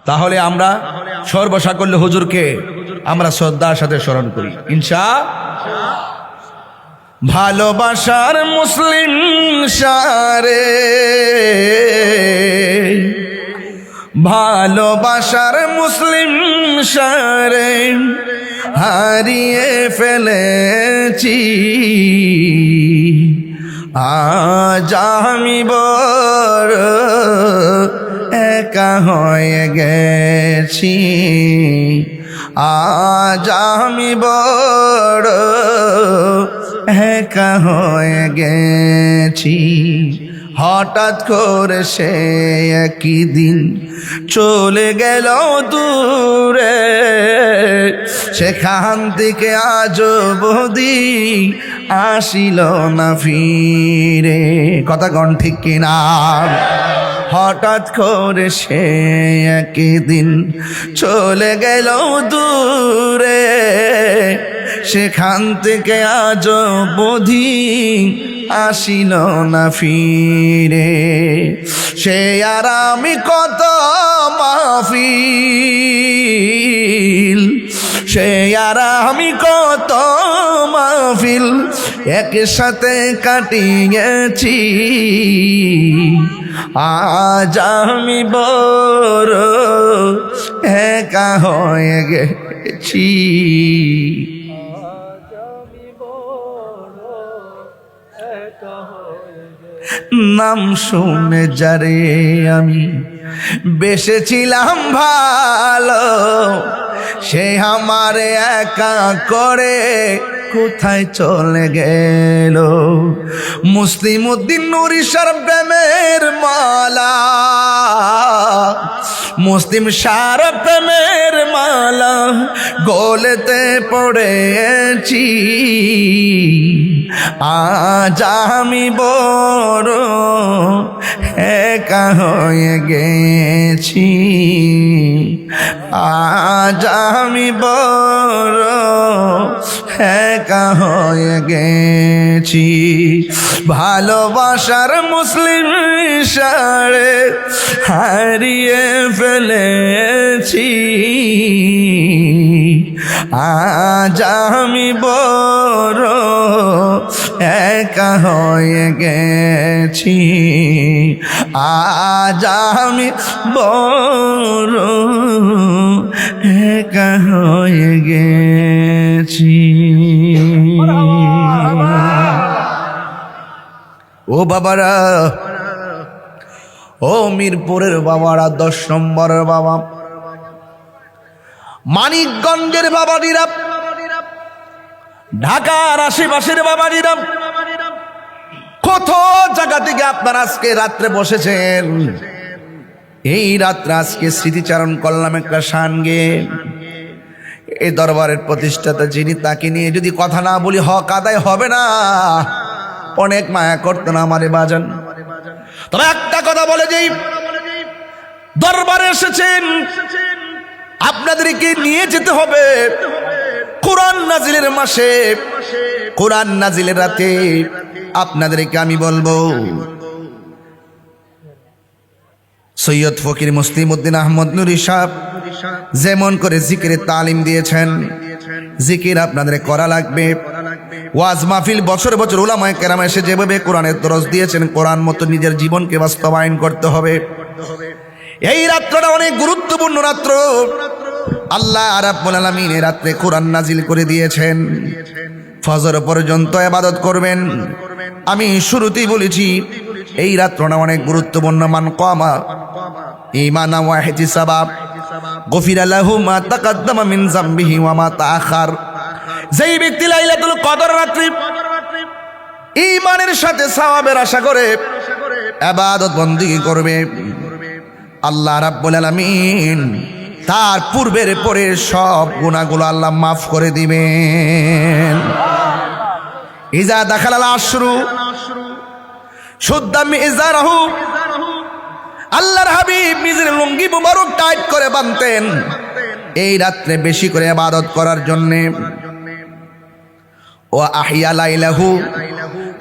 তাহলে আমরা সর্বসাকল্য হুজুরকে আমরা শ্রদ্ধার সাথে স্মরণ করি ভালোবাসার মুসলিম সারে, ভালোবাসার মুসলিম সারে হারিয়ে ফেলেছি, আজ আমি বড় একা হয়ে গেছি, আজ আমি বড় একা হয়ে গেছি। হঠাৎ করে সে একই দিন চলে গেল দূরে, সেখান থেকে আজ অবধি আসিল না ফিরে। কথা কোন ঠিক কিনা? হঠাৎ করে সে একই দিন চলে গেল দূরে, সেখান থেকে আজ অবধি আসিল না ফিরে। সে আর আমি কত মাহফিল, সে আর আমি কত মাহফিল একসাথে কাটিয়েছি, আজ আমি বড় একা হয়ে গেছি। নাম শুনে যারে আমি বেসেছিলাম ভালো, সে আমারে একা করে কোথায় চলে গেল। মুসলিম উদ্দিন নুরিশার প্রেমের মালা, মুসলিম সার প্রেমের মালা গলেতে পড়েছি, আজ আমি বড় একা হয়ে গেছি, আজ আমি বড় একা হয়ে গেছি। ভালোবাসার মুসলিম সারে হারিয়ে ফেলেছি, আজ আমি বড় একা হয়ে গেছি, আজ আমি বড় একা হয়ে গেছি। ও বাবারা, ও মিরপুরের বাবারা, 10 নম্বরের বাবা, মানিকগঞ্জের বাবাজিরা, ঢাকার আশেপাশের বাবাজিরা, কত জায়গা থেকে আপনারা আজকে রাত্রে বসেছেন। এই রাত্রে আজকে স্মৃতিচারণ করলাম একটা শানকে। এই দরবারের প্রতিষ্ঠাতা যিনি, তাকে নিয়ে যদি কথা না বলি হক আদায় হবে না। অনেক মায়া করতেন আমারে বাজান। তবে একটা কথা বলে যাই, দরবারে এসেছেন, আপনাদেরকে নিয়ে যেতে হবে কোরআন নাজিলের মাসে, কোরআন নাজিলের রাতে। আপনাদেরকে আমি বলবো, সৈয়দ ফকির মুসলিম উদ্দিন আহমদ নুরি সাহেব যেমন করে জিকিরের তালিম দিয়েছেন, জিকির আপনাদের করা লাগবে। ওয়াজ মাহফিল বছর বছর উলামায়ে কেরাম এসে যেভাবে কোরআনের দরস দিয়েছেন, কোরআন মতো নিজের জীবনকে বাস্তবায়ন করতে হবে। এই রাত্রটা অনেক গুরুত্বপূর্ণ রাত্র। আল্লাহ রাব্বুল আলামিন এই রাত্রে কোরআন নাজিল করে দিয়েছেন। ফজর পর্যন্ত ইবাদত করবেন। আমি শুরুতেই বলেছি এই রাত্রটা অনেক গুরুত্বপূর্ণ। মান কামা ঈমানা ওয়া ইহতিসাবা গফিরা লাহু মা তাকাদ্দামা মিন যামবিহি ওয়া মা তাআখার। যেই ব্যক্তি লাইলাতুল কদর রাত্রি ঈমানের সাথে সওয়াবের আশা করে ইবাদত বندگی করবে, আল্লাহ রাব্বুল আলামিন তার পূর্বের পরের সব গুনাহগুলো আল্লাহ মাফ করে দিবেন। ইজা দাখালাল আশরু শুদ্দা মিজারাহু, আল্লাহর হাবিব নিজের লুঙ্গি মুবারক টাইট করে বাঁধতেন এই রাত্রে বেশি করে ইবাদত করার জন্য। ও আহিয়া লাইলাহু,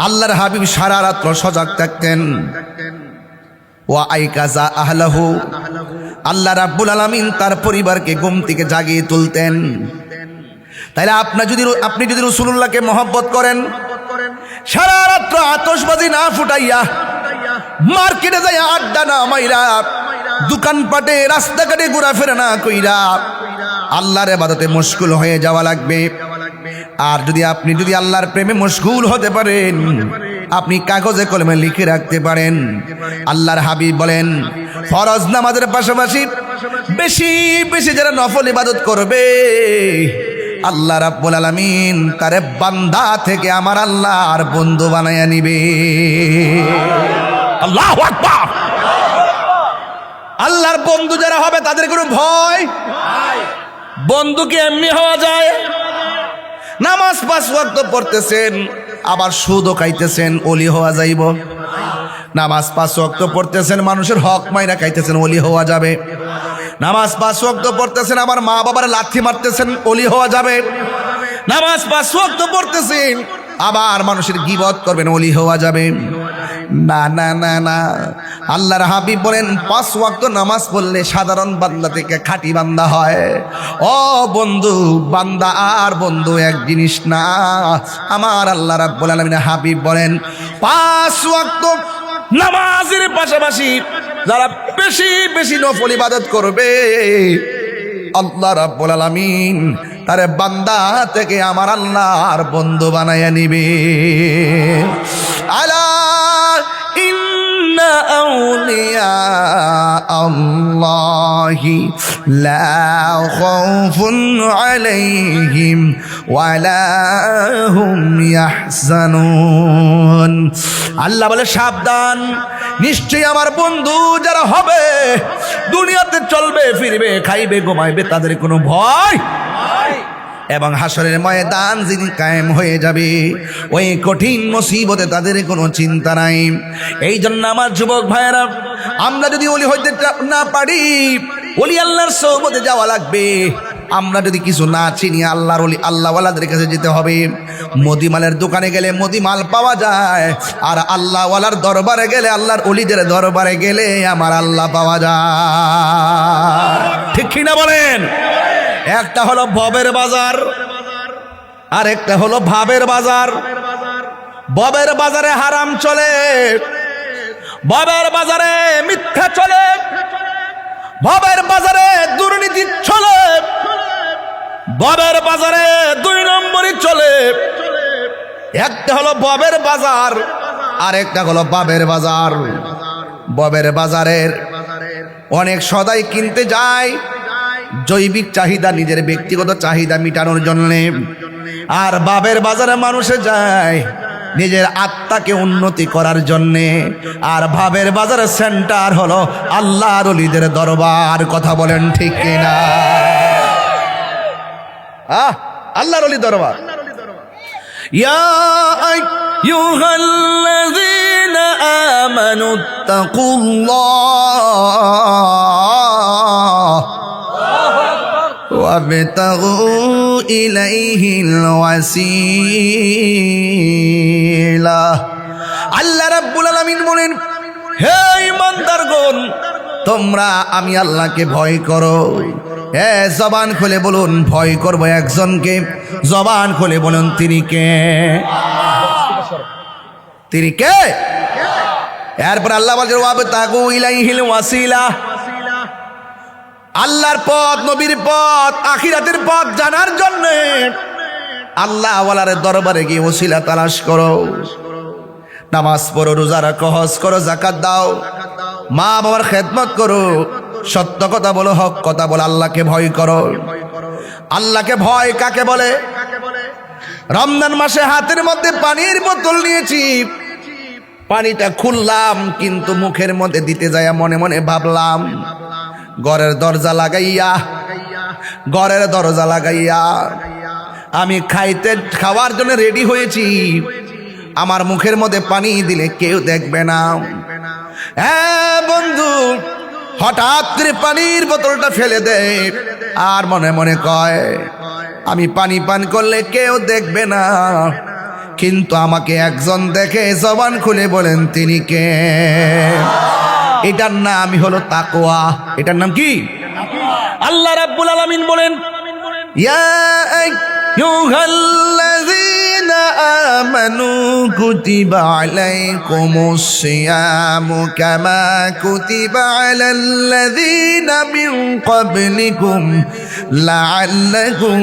আল্লাহর হাবিব সারা রাত সজাগ থাকতেন। ও আইকাজা আহলাহু, আল্লাহ রাব্বুল আলামিন তার পরিবারকে ঘুম থেকে জাগিয়ে তুলতেন। তাইলে আপনি যদি রাসূলুল্লাহকে মহব্বত করেন, সারা রাত্র আতশবাজি না ফুটাইয়া, মার্কেটে যাই আড্ডা না মাইরা, দোকানপাটে রাস্তাঘাটে ঘোরাফেরা না কইরা আল্লাহর ইবাদতে মশগুল হয়ে যাওয়া লাগবে। আর যদি আল্লাহর প্রেমে মশগুল হতে পারেন, আপনি কাগজে কলমে লিখে রাখতে পারেন। আল্লাহর হাবিব বলেন, ফরজ নামাজের পাশাপাশি বেশি বেশি যারা নফল ইবাদত করবে, আল্লাহ রাব্বুল আলামিন তারে বান্দা থেকে আমার আল্লাহর বন্ধু বানায়া নিবে। আল্লাহু আকবার। আল্লাহর বন্ধু যারা হবে তাদের কোনো ভয়? বন্ধু কি এমনি হওয়া যায়? নামাজ 5 ওয়াক্ত পড়তেছেন, আবার সুদও খাইতেছেন, ওলি হওয়া যাইব? নামাজ 5 ওয়াক্ত পড়তেছেন, মানুষের হক মাইরা খাইতেছেন, ওলি হওয়া যাবে? নামাজ 5 ওয়াক্ত পড়তেছেন, আবার মা বাবার লাথি মারতেছেন, ওলি হওয়া যাবে? নামাজ 5 ওয়াক্ত পড়তেছেন, আবার মানুষের গীবত করবেন, ওলি হওয়া যাবে? না না না না। আল্লাহর হাবিব বলেন, 5 ওয়াক্ত নামাজ পড়লে সাধারণ বান্দা থেকে খাঁটি বান্দা হয়। ও বন্ধু, বান্দা আর বন্ধু এক জিনিস না। আমার আল্লাহ রাব্বুল আলামিন হাবিব বলেন, 5 ওয়াক্ত নামাজের পাশাপাশি যারা বেশি বেশি নফল ইবাদত করবে, আল্লাহ রাব্বুল আলামিন তারে বান্দা থেকে আমার আল্লাহর বন্ধু বানায়া নিবে। আলা ইন্না আউলিয়া আল্লাহি লা খাউফুন আলাইহিম ওয়ালা হুম ইয়াহজানুন। আল্লাহ বলে, সাবধান, নিশ্চয়ই আমার বন্ধু যারা হবে, দুনিয়াতে চলবে ফিরবে, খাইবে ঘুমাইবে, তাদের কোনো ভয় এবং হাসরের ময়দান যিনি কায়েম হয়ে যাবে, ওই কঠিন মুসিবতে তাদের কোনো চিন্তা নাই। এই জন্য আমার যুবক ভাইয়েরা, আমরা যদি ওলি হইতে না পারি, ওলি আল্লাহর সোহবতে যাওয়া লাগবে। আমরা যদি কিছু না চিনি, আল্লাহর ওলি আল্লাহওয়ালাদের কাছে যেতে হবে। মুদিমালের দোকানে গেলে মুদিমাল পাওয়া যায়, আর আল্লাহওয়ালার দরবারে গেলে, আল্লাহর ওলিদের দরবারে গেলে আমার আল্লাহ পাওয়া যায়। ঠিক কিনা বলেন? একটা হলো ভবের বাজার, আর একটা হলো ভাবের বাজার। ভবের বাজারে হারাম চলে, ভবের বাজারে মিথ্যা চলে, ভবের বাজারে দুর্নীতি চলে, ভবের বাজারে 2 নম্বরই চলে। একটা হলো ভবের বাজার, আর একটা হলো ভাবের বাজার। ভবের বাজারের অনেক সদাই কিনতে যায় জৈবিক চাহিদা, নিজের ব্যক্তিগত চাহিদা মিটানোর জন্যে। আর ভাবের বাজারে মানুষে যায় নিজের আত্মাকে উন্নতি করার জন্যে। আর ভাবের বাজারের সেন্টার হলো আল্লাহর ওলিদের দরবার। কথা বলেন ঠিক কিনা? আল্লাহর ওলি দরবার। ইয়া আইয়ুহাল্লাযীনা আমানুত্তাকুল্লাহ ওয়াবতাগু ইলাইহিল ওয়াসিলা। আল্লাহ রাব্বুল আলামিন বলেন, হে ঈমানদারগণ, তোমরা আমি আল্লাহকে ভয় করো। জবান খুলে বলুন, ভয় করবো একজনকে। জবান খুলে বলুন, তিনি কে? তিনি কে? এরপর আল্লাহ বলছেন, ওয়াবতাগু ইলাইহিল ওয়াসিলা। আল্লাহর পথ, নবীর পথ, আখিরাতের পথ জানার জন্য আল্লাহ ওয়ালার দরবারে গিয়ে ওসিলা তালাশ করো। নামাজ পড়ো, রোজা রাখো, হজ করো, যাকাত দাও, মা বাবার খেদমত করো, সত্য কথা বলো, হক কথা বলো, আল্লাহকে ভয় করো। আল্লাহকে ভয় কাকে বলে? রমজান মাসে হাতের মধ্যে পানির বোতল নিয়েছি, পানিটা খুললাম, কিন্তু মুখের মধ্যে দিতে যায় মনে মনে ভাবলাম, ঘরের দরজা লাগাইয়া আমি খাওয়ার জন্য রেডি হয়েছি, আমার মুখের মধ্যে পানি দিলে কেউ দেখবে না। হ্যাঁ বন্ধু, হঠাৎ করে পানির বোতলটা ফেলে দেয়, আর মনে মনে কয় আমি পানি পান করলে কেউ দেখবে না, কিন্তু আমাকে একজন দেখে। জবান খুলে বলেন, তিনি কে? এটার নামই হলো তাকওয়া। এটার নাম কি? আল্লাহ রাব্বুল আলামিন বলেন, ইয়া আইয়ুহাল্লাযীনা আমানু কুতিবা আলাইকুমুস সিয়ামু কামা কুতিবা আলাল্লাযীনা মিন ক্বাবলিকুম লাআল্লাকুম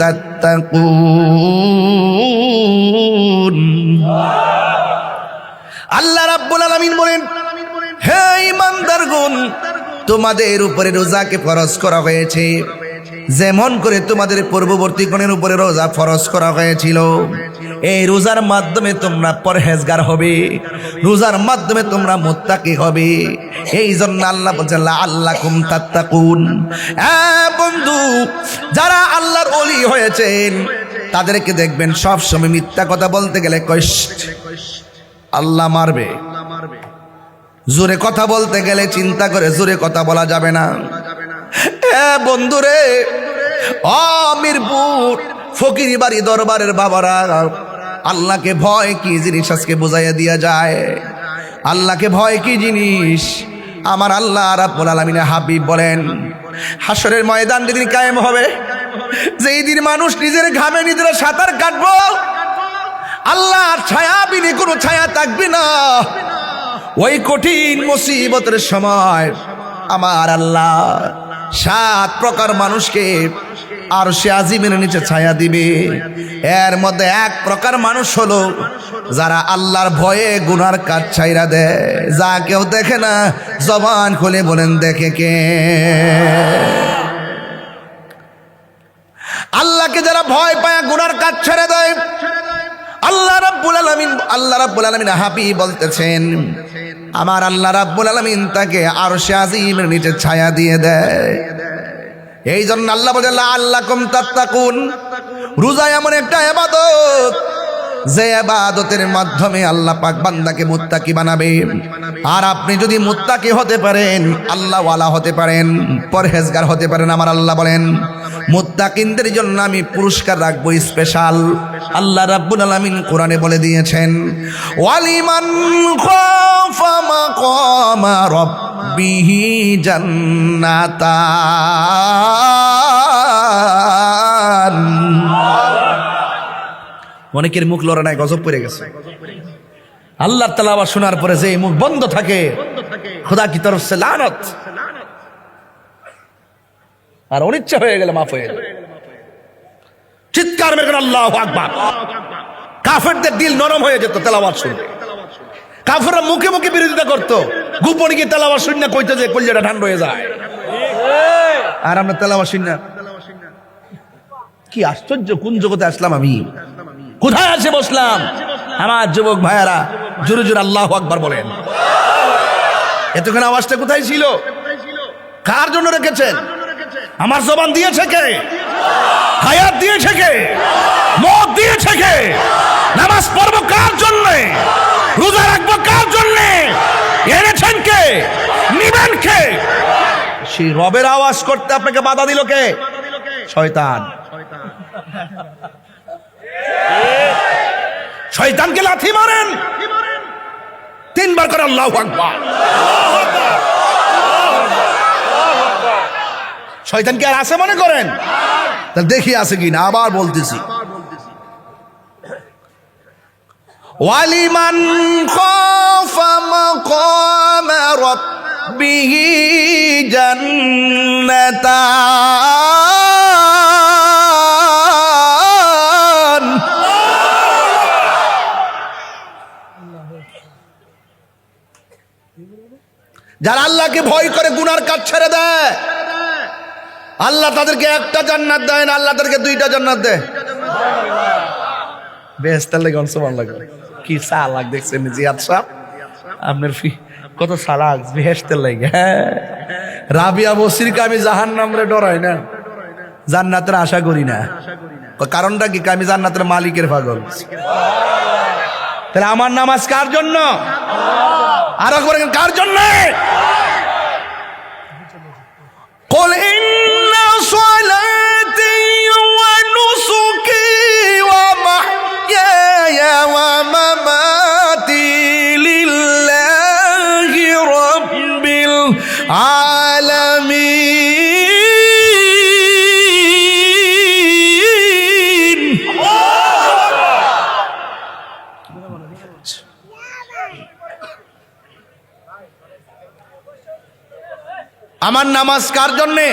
তাত্তাকুন। আল্লাহ রাব্বুল আলামিন বলেন, হে ঈমানদারগণ, তোমাদের উপরে রোজাকে ফরজ করা হয়েছে যেমন করে তোমাদের পূর্ববর্তী গণের উপরে রোজা ফরজ করা হয়েছিল। এই রোজার মাধ্যমে তোমরা পরহেজগার হবে, রোজার মাধ্যমে তোমরা মুত্তাকি হবে। এই জন্য আল্লাহ বলছেন লাআল্লাকুম তাত্তাকুন। বন্ধু, যারা আল্লাহর ওলি হয়েছেন তাদেরকে দেখবেন সব সময় মিথ্যা কথা বলতে গেলে কয় আল্লাহ মারবে, জোরে কথা বলতে গেলে চিন্তা করে জোরে কথা বলা যাবে না। বন্ধুরে, মিরপুর ফকিরি বাড়ি দরবারের বাবারা, আল্লাহকে ভয় কি জিনিস আজকে বোঝাইয়া দিয়া যায়। আল্লাহকে ভয় কি জিনিস আমার আল্লাহ রাব্বুল আলামিনের হাবিব বলেন, হাসরের ময়দান যেদিন কায়েম হবে, যেই দিন মানুষ নিজের ঘামে নিজের সাঁতার কাটবো, আল্লাহর ছায়া বিনে কোনো ছায়া থাকবে না। ওই কঠিন মুসিবতের সময় আমার আল্লাহ 7 প্রকার মানুষকে আরশে আজিমের নিচে ছায়া দিবে। এর মধ্যে 1 প্রকার মানুষ হলো যারা আল্লাহর ভয়ে গুনার কাজ ছাইরা দেয়, যা কেউ দেখে না। জবান খুলে বলেন দেখে কে? আল্লাহকে যারা ভয় পায় গুনার কাজ ছেড়ে দেয়, আল্লাহ রাব্বুল আলামিন হাবিব বলতেছেন, আমার আল্লাহ রাব্বুল আলামিন তাকে আরশে আজিমের নিচে ছায়া দিয়ে দেয়। এই জন্য আল্লাহ বলে লাআল্লাকুম তাত্তাকুন। রোজা এমন একটা ইবাদত, যে ইবাদতের মাধ্যমে আল্লাহ পাক বান্দাকে মুত্তাকি বানাবে। আর আপনি যদি মুত্তাকি হতে পারেন, আল্লাহ ওয়ালা হতে পারেন, পরহেজগার হতে পারেন, আমার আল্লাহ বলেন মুত্তাকিনদের জন্য আমি পুরস্কার রাখবো স্পেশাল। আল্লাহ রাব্বুল আলামিন কোরআনে বলে দিয়েছেন, ওয়ালিমান খাফা মাকামা রাব্বিহি জান্নাতান। অনেকের মুখ লড়ে নাই, গজব পড়ে গেছে। আল্লাহর তেলাওয়াত শোনার পরে যে মুখ বন্ধ থাকে, খোদা কি তরফ সে লানত, আর অনিচ্ছা হয়ে গেলে মাফ হয়ে যাবে। চিৎকার মেরে আল্লাহু আকবার। কাফেরদের দিল নরম হয়ে যেত তেলাওয়াত শুনলে। কাফেররা মুখে মুখে বিরোধিতা করতো, গোপনে গিয়ে তেলাওয়াত শুনে কইতো যে কলিজাটা ঠান্ডা হয়ে যায়। আর আমরা তেলাওয়াত শুনে কি আশ্চর্য, কোন জগতে আসলাম আমি, কোথায় আসে বসলাম? আমার যুবক ভাইয়ারা জোরে জোরে আল্লাহু আকবার বলেন। এতক্ষণ আওয়াজটা কোথায় ছিল? কার জন্য রেখেছেন? আমার জবান দিয়েছে কে? হায়াত দিয়েছে কে? মত দিয়েছে কে? নামাজ পড়বো কার জন্য? রোজা রাখবো কার জন্য? এনেছেন কে? নিবেন কে? সেই রবের আওয়াজ করতে আপনাকে বাধা দিল কে? শয়তান। শয়তানকে লাথি মারেন, 3 বার করে আল্লাহু আকবার। শয়তানকে আর আছে মনে করেন? তাহলে দেখি আছে কিনা, আবার বলতেছি। ওয়ালিমান খাফা মাকামা রাব্বিহি জান্নাতান। যারা আল্লাহকে ভয় করে গুনার কাজ ছেড়ে দেয়, আল্লাহ তাদেরকে 1টা জান্নাত দেয় না, আল্লাহ তাদেরকে 2টা জান্নাত দেয়। বেহেশতের লাগে অনসমান লাগে। কি চালাক দেখছেন জিয়াদ সাহেব, আপনার কত চালাক, বেহেশতের লাগে। রাবিয়া বসিরকে আমি জাহান্নামরে ডরাই না, জান্নাতের আশা করি না। কারণটা কি? আমি জান্নাতের মালিকের পাগল। তাহলে আমার নামাজ কার জন্য? আর একবার কার জন্য? قل إن صلاتي ونسكي ومحياي ومماتي لله رب আমার নামাজ কার জন্যে?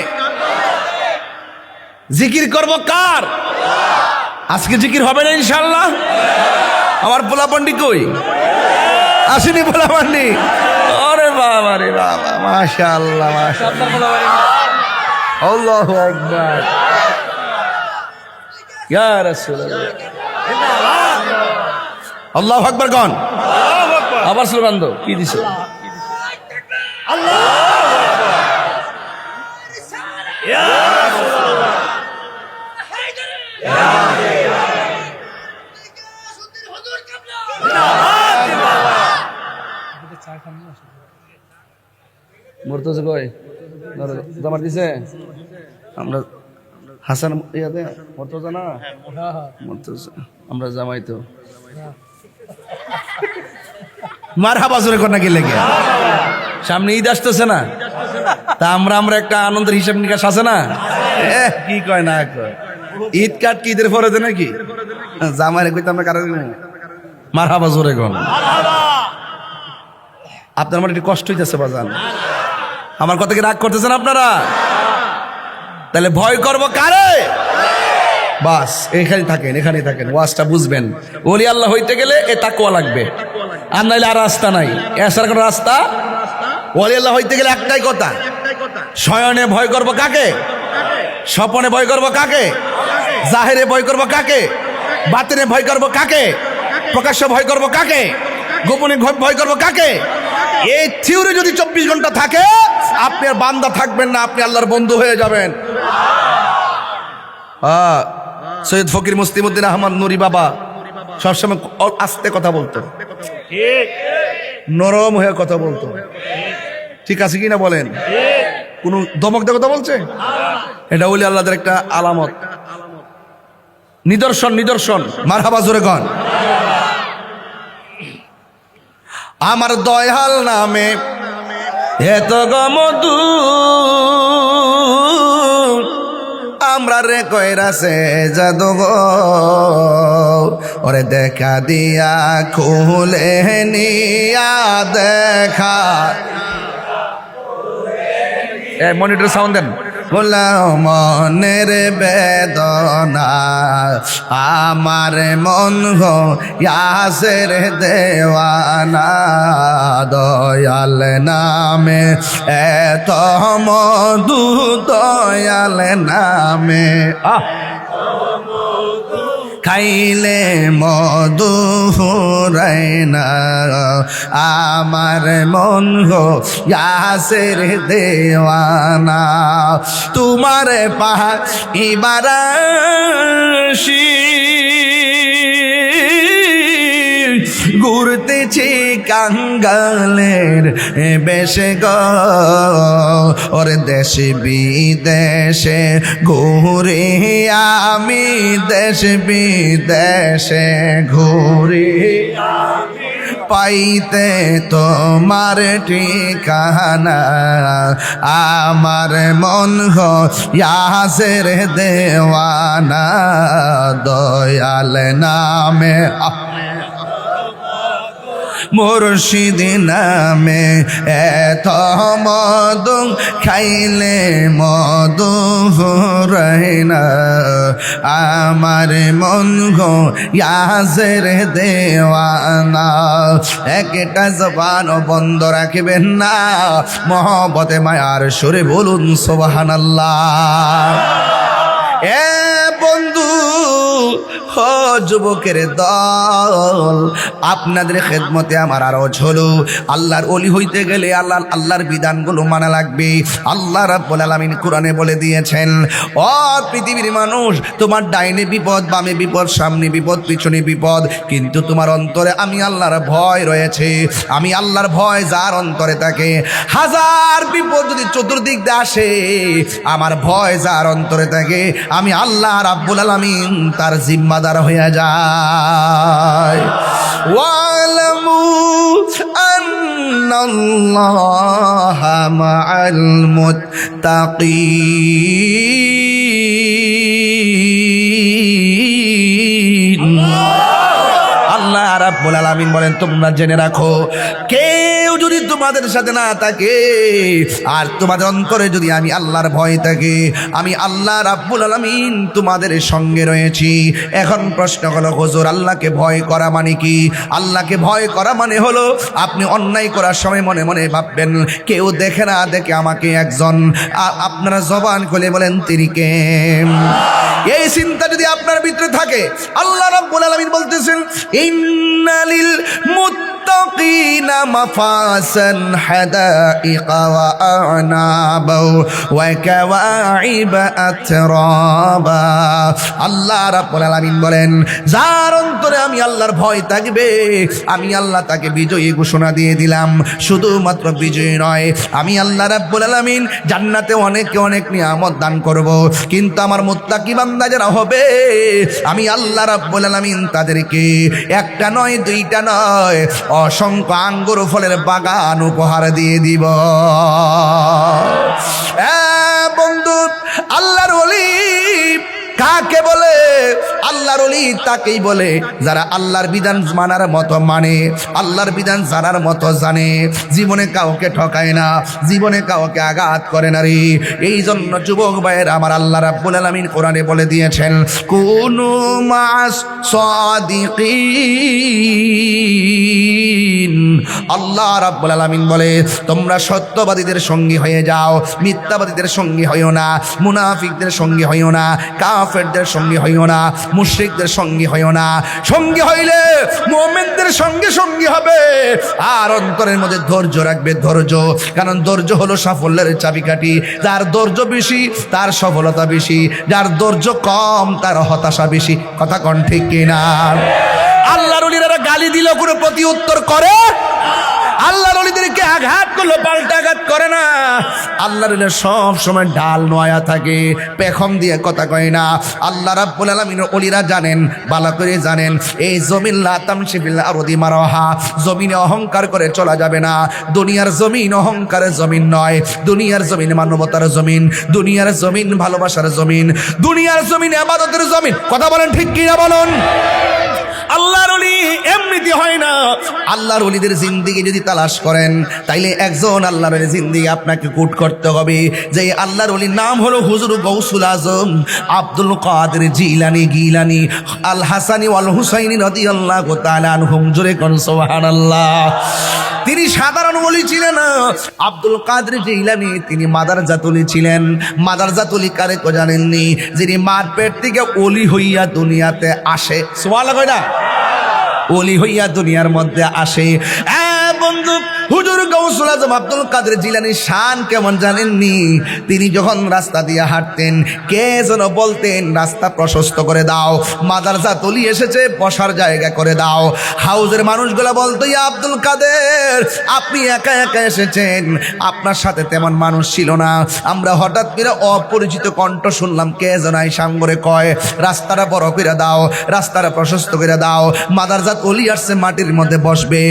জিকির করব কার? আজকে জিকির হবে না ইনশাআল্লাহ? আমার পোলাপান্ডি কই? আসেনি পোলাপান্ডি? আরে বাবা রে বাবা, মাশাআল্লাহ মাশাআল্লাহ, আল্লাহু আকবার, ইয়া রাসূলুল্লাহ, আল্লাহু আকবার কোন? আবার স্লোগান দাও, কি দিছো? মরতেছে কই? জামার দিছে? আমরা হাসান ইয়াতে মরতেছে না? মরতেছে, আমরা জামাই তো মারহাবা জোরে কর না, কি লেগে? সামনে ঈদ আসতেছে না, তা আমরা একটা আনন্দের হিসাব নিকাশ আছে না? কি কয় না কয়, ঈদ কাট কি ঈদের পরে দে নাকি? জামাই কইতে আমরা কারো মারহাবা জোরে কর। আপনার আমার একটু কষ্ট হইতেছে বাজান, আমার কথা কি রাগ করতেছেন আপনারা? তাহলে ভয় করব কারে? বাস এখানে থাকেন, এখানে থাকেন, ওয়াজটা বুঝবেন। ওলি আল্লাহ হইতে গেলে এ তাকওয়া লাগবে, আর নাইলে আর রাস্তা নাই, এছাড়া কোনো রাস্তা। ওলি আল্লাহ হইতে গেলে একটাই কথা, শয়নে ভয় করব কাকে? স্বপনে ভয় করব কাকে? জাহেরে ভয় করব কাকে? বাতিনে ভয় করব কাকে? প্রকাশ্য ভয় করব কাকে? গোপনে ভয় করব কাকে? এই থিওরি যদি 24 ঘন্টা থাকে, আপনি আর বান্দা থাকবেন না, আপনি আল্লাহর বন্ধু হয়ে যাবেন। সৈয়দ ফকির মুসলিমউদ্দিন আহমদ নুরি বাবা সবসময় আস্তে কথা বলতো, নরম হয়ে কথা বলতো, ঠিক আছে কিনা বলেন? কোন দমক দিয়ে কথা বলছে? এটা ওলি আল্লাহদের একটা আলামত, নিদর্শন, নিদর্শন। মারহাবা জোরে কন। আমার দয়াল নামে এত গমদু আমরা রে কইরাছে জাদু গো, ওরে দেখা দিয়া খুলে নিয়া দেখা। মনিটর সাউন্ড দেন। বললাম মনের বেদনা আমার মন গো ইয়াসের দেওয়ানা, দয়াল নামে এত মধু, দয়াল নামে খাইলে মধু ফুরাই না, আমার মন গো ইয়াসের দেওয়ানা। তোমার পাইবারাশি ঘুরতেছি কাঙ্গালের বেশে গো, ওর দেশে বিদেশে ঘুরে আমি, দেশ বিদেশে ঘুরে পাইতে তোমার ঠিকানা, আমার মন গো ইয়াসের দেওয়ানা, দয়াল নামে মুর্শিদ নামে এত মধু খাইলে মধু ফুরায় না, আমার মন গো ইয়াসের দেওয়ানা। একটা জবান বন্ধ রাখবেন না, মহব্বতে মায়ার সুরে বলুন সুবহানাল্লাহ। এ বন্ধু ও যুবকের দল, আপনাদের খেদমতে আমার আরজ হলো, আল্লাহর ওলি হইতে গেলে আল্লাহর বিধানগুলো মানা লাগবে। আল্লাহ রাব্বুল আলামিন কোরআনে বলে দিয়েছেন, ও পৃথিবীর মানুষ, তোমার ডাইনে বিপদ, বামে বিপদ, সামনে বিপদ, পিছনে বিপদ, কিন্তু তোমার অন্তরে আমি আল্লাহর ভয় রয়েছে। আমি আল্লাহর ভয় যার অন্তরে থাকে, হাজার বিপদ যদি চতুর্দিক দিয়ে আসে, আমার ভয় যার অন্তরে থাকে, আমি আল্লাহ রাব্বুল আলামিন তার জিম্মাদার হয়ে যায়। ওয়ালামু আন্নাল্লাহা মাআল মুত্তাকিন। আল্লাহ রাব্বুল আলামিন বলেন, তোমরা জেনে রাখো, কেউ যদি তোমাদের সাথে না থাকে আর তোমাদের অন্তরে যদি আমি আল্লাহর ভয় থাকে, আমি আল্লাহ রাব্বুল আলামিন তোমাদের সঙ্গে রয়েছি। এখন প্রশ্ন হলো হুজুর, আল্লাহকে ভয় করা মানে কি? আল্লাহকে ভয় করা মানে হলো আপনি অন্যায় করার সময় মনে মনে ভাববেন কেউ দেখে না দেখে আমাকে একজন, আপনারা জবান খুলে বলেন তিনি কে? এই চিন্তা যদি আপনার ভিতরে থাকে, আল্লাহ রাব্বুল আলামিন বলতেছেন ইন্নালিল মুত্তাকিনা মাফাসান হাদাইকা ওয়া আনাবা ওয়া কাওয়াইবা আতরাবা। আল্লাহ রাব্বুল আলামিন বলেন যার অন্তরে আমি আল্লাহর ভয় থাকবে, আমি আল্লাহ তাকে বিজয়ী ঘোষণা দিয়ে দিলাম। শুধুমাত্র বিজয়ী নয়, আমি আল্লাহ রাব্বুল আলামিন জান্নাতে অনেকে অনেক নিয়ামত দান করব, কিন্তু আমার মুত্তাকি বান্দা যারা হবে, আমি আল্লাহ রাব্বুল আলামিন তাদেরকে একটা নয় দুইটা নয় অসংখ্য আঙ্গুর ফলের বাগান উপহার দিয়ে দিব। বন্ধু, আল্লাহর ওলি কাকে বলে? আল্লাহর ওলি তাকেই বলে যারা আল্লাহর বিধান মানার মতো মানে, আল্লাহর বিধান জানার মতো জানে, জীবনে কাউকে ঠকায় না, জীবনে কাউকে আঘাত করে না রে। এই জন্য যুবক ভাইয়ের আমার আল্লাহ রাব্বুল আলামিন কোরআনে বলে দিয়েছেন কুনু মাস সাদিকিন। আল্লাহ রাব্বুল আলামিন বলে তোমরা সত্যবাদীদের সঙ্গী হয়ে যাও, মিথ্যাবাদীদের সঙ্গী হইও না, মুনাফিকদের সঙ্গী হইও না, কাফেরদের সঙ্গী হইও না, মুশরিকদের সঙ্গী হইও না। সঙ্গী হইলে মুমিনদের সঙ্গে সঙ্গী হবে। আর অন্তরের মধ্যে ধৈর্য রাখবে, ধৈর্য, কারণ ধৈর্য হলো সাফল্যের চাবিকাঠি। যার ধৈর্য বেশি তার সফলতা বেশি, যার ধৈর্য কম তার হতাশা বেশি। কথা কোন ঠিক কিনা? আল্লাহর ওলিরা গালি দিলেও কোনো প্রতি উত্তর করে? আল্লাহর ওলিদেরকে আঘাত করলো পাল্টা আঘাত করে না। আল্লাহর ওলিরা সব সময় ঢাল নোয়া থাকে, পেখম দিয়ে কথা কয় না। আল্লাহ রাব্বুল আলামিনের ওলিরা জানেন, ভালো করে জানেন, এই জমিন লা তামশি ফিল আরদি মারহা, জমিনে অহংকার করে চলা যাবে না। দুনিয়ার জমিন অহংকারের জমিন নয়, দুনিয়ার জমিন মানবতার জমিন, দুনিয়ার জমিন ভালোবাসার জমিন, দুনিয়ার জমিন ইবাদতের জমিন। কথা বলেন ঠিক কিনা বলুন? আল্লাহর ওলি এমনিতে হয় না। আল্লাহর ওলিদের জিন্দেগি যদি তালাশ করেন, তাইলে একজন আল্লাহর ওলির জিন্দেগি আপনাকে কুট করতে হবে। যে আল্লাহর ওলির নাম হলো হুজুর গৌসুল আজম আব্দুল কাদের জিলানী গিলানী আল হাসানি ওয়াল হুসাইনি রাদিয়াল্লাহু তাআলা আনহুম। জোরে কোন সুবহানাল্লাহ। তিনি সাধারণ ওলি ছিলেন না। আব্দুল কাদের জিলানী তিনি মাদারজাত ওলি ছিলেন। মাদারজাত ওলি কারে কো জানেননি? যিনি মার পেট থেকে ওলি হইয়া দুনিয়াতে আসে। সুবহানাল্লাহ কয় না? ওলি হইয়া দুনিয়ার মধ্যে আসে। বন্ধু, হুজুর গৌসুল আজম আব্দুল কাদের জিলানীর শান কেমন জানেননি? তিনি যখন রাস্তা দিয়ে হাঁটতেন, কে যেন বলতেন রাস্তা প্রশস্ত করে দাও, মাদারজাত ওলি এসেছে বসার জায়গা করে দাও। হাউজের মানুষগুলা বলতো ইয়া আব্দুল কাদের, আপনি একা একা এসেছেন, আপনার সাথে তেমন মানুষ ছিল না। আমরা হঠাৎ করে অপরিচিত কণ্ঠ শুনলাম, কে যেন এই সাঙ্গরে কয় রাস্তাটা বড় করে দাও, রাস্তাটা প্রশস্ত করে দাও, মাদারজাত ওলি আসছে মাটির মধ্যে বসবে।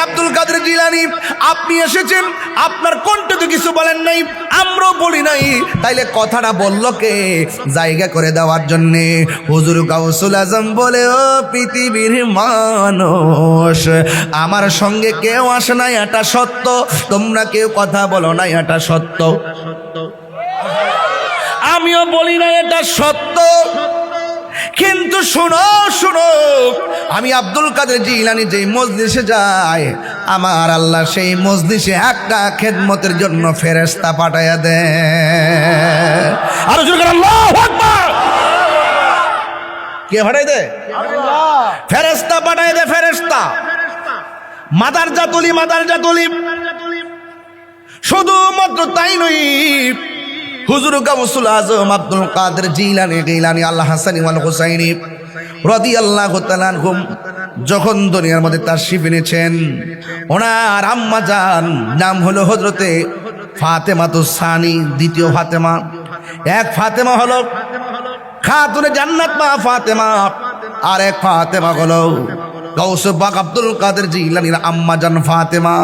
আব্দুল কাদের জিলানী, আপনি এসেছেন, আপনার কণ্ঠ তো কিছু বলেন নাই, আমরাও বলি নাই, তাইলে কথাটা বললো কে জায়গা করে দেওয়ার জন্যে? হুজুর গাউসুল আজম বলে, ও পৃথিবীর মানুষ, আমার সঙ্গে কেউ আসে না এটা সত্য, তোমরা কেউ কথা বলো না এটা সত্য, আমিও বলি না এটা সত্য, কিন্তু শুনো শুনো, আমি আব্দুল কাদের জিলানী যে মজলিসে যাই, আমার আল্লাহ সেই মজলিসে একটা খেদমতের জন্য ফেরেশতা পাঠায়া দেয়। আর আল্লাহু আকবার। কে পাঠায় দেয়? আল্লাহ। ফেরেশতা পাঠায় দেয়, ফেরেশতা। মাদারজাত ওলি, মাদারজাত ওলি। শুধুমাত্র তাই নয়, হুজুর গাউসুল আজম আব্দুল কাদের জিলানী গিলানী আল হাসানি ওয়াল হুসাইনি রাদিয়াল্লাহু তাআলা আনহুম যখন দুনিয়ার মধ্যে তাশরীফ এনেছেন, ওনার আম্মা জান নাম হলো হযরতে ফাতেমাতুস সানি, দ্বিতীয় ফাতেমা। এক ফাতেমা হলো খাতুনে জান্নাত মা ফাতেমা, আর এক ফাতেমা হলো গাউসে পাক আব্দুল কাদের জিলানীর আম্মা জান ফাতেমা।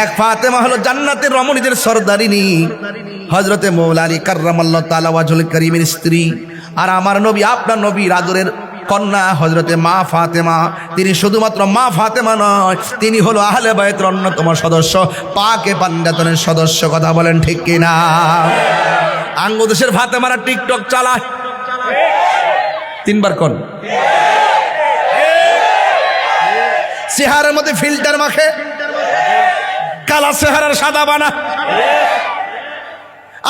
এক ফাতেমা হলো জান্নাতের রমণীদের সরদারিনী হযরতে মৌলা আলী কাররামাল্লাহু তাআলা ওয়াজহুল কারীমের স্ত্রী। আর আমার নবী, আপনার নবীর আদরের কন্যা হযরতে মা ফাতেমা, তিনি শুধুমাত্র মা ফাতেমা নয়, তিনি হলো আহলে বায়তের অন্যতম সদস্য, পাকে পাঞ্জাতনের সদস্য। কথা বলেন ঠিক কিনা? আঙ্গদেশের ফাতেমারা টিকটক চালায়, তিনবার কোন চেহারার মধ্যে ফিল্টার মাখে, কালা চেহারার সাদা বানা,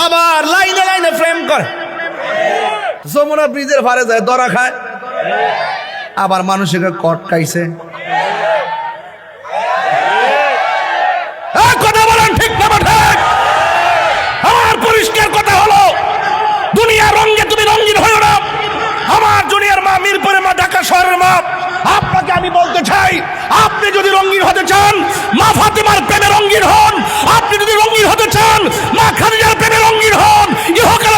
আবার লাইনে লাইনে ফ্রেম করে, যমুনা ব্রিজের ভারে যায় দরা খায়, আবার মানুষকে কটকাইছে। কথা বলেন ঠিক না ঠিক? আমার পরিষ্কার কথা হলো, দুনিয়ার রঙে তুমি রঙিন হও না। আমার জুনিয়র মা, মিরপুরের মা, ঢাকা শহরের মা, আপনাকে আমি বলতে চাই, আপনি যদি রঙিন হতে চান, মা ফাতেমার প্রেমে রঙিন হন। আপনি যদি রঙিন হতে চান, মা খাদিজার প্রেমে রঙিন হন। ইহকাল